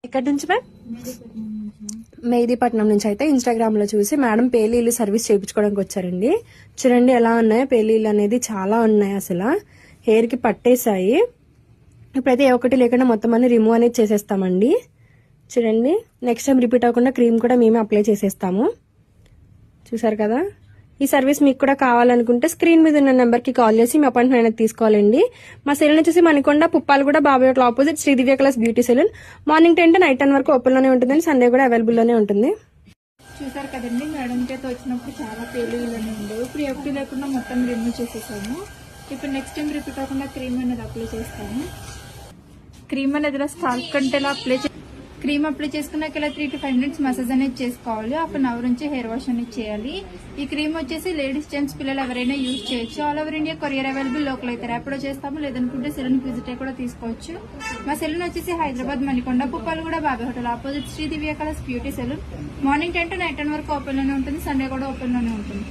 ఎక్కడి నుంచి మ్యామ్? మెహదీపట్నం నుంచి అయితే ఇన్స్టాగ్రామ్ లో చూసి మేడం పేలీలు సర్వీస్ చేయించుకోవడానికి వచ్చారండి. చూడండి ఎలా ఉన్నాయో పేలీలు అనేది చాలా ఉన్నాయి, అసలు హెయిర్ కి పట్టేశాయి. ఇప్పుడైతే ఏ ఒక్కటి లేకుండా మొత్తం అన్ని రిమూవ్ అనేది చేసేస్తామండి. చూడండి, నెక్స్ట్ టైం రిపీట్ అవ్వకుండా క్రీమ్ కూడా మేమే అప్లై చేసేస్తాము. చూసారు కదా, ఈ సర్వీస్ మీకు కూడా కావాలనుకుంటే స్క్రీన్ మీద ఉన్న నెంబర్ కి కాల్ చేసి మీ అపాయింట్మెంట్ అనేది తీసుకోవాలండి. మా సెలూన్ వచ్చేసి Manikonda Puppalaguda Babai hotel opposite Shri Divya colours beauty salon. Morning 10 to night 10 వరకు ఓపెన్ లోనే ఉంటుంది. సండే కూడా అవైలబుల్ లోనే ఉంటుంది. చూసారు కదండి, మేడం చేత వచ్చినప్పుడు చాలా పేలుగులనే ఉండవు. ఇప్పుడు ఎప్పుడు లేకుండా మొత్తం రిమూవ్ చేసేసాము. ఇప్పుడు నెక్స్ట్ టైం రిపీట్ అవ్వకుండా క్రీమ్ అనేది అప్లై చేస్తాము. క్రీమ్ అనేది ఇలా స్కాల్ప్ కంటే క్రీమ్ అప్లై చేసుకున్నాక ఇలా 3 to 5 minutes మసాజ్ అనేది చేసుకోవాలి. 1/2 hour నుంచి హెయిర్ వాష్ అనేది చేయాలి. ఈ క్రీమ్ వచ్చేసి లేడీస్, జెంట్స్, పిల్లలు ఎవరైనా యూజ్ చేయొచ్చు. All over India courier available. Local అయితే ర్యాపిడో చేస్తాము, లేదనుకుంటే సెలూన్ విజిట్ అయ్యి కూడా తీసుకోవచ్చు. మా సెలూన్ వచ్చేసి Hyderabad Manikonda Puppalaguda Babai hotel opposite Shri Divya colours beauty salon. Morning 10 to night 10 వరకు ఓపెన్ లోనే ఉంటుంది. సండే కూడా ఓపెన్ లోనే ఉంటుంది.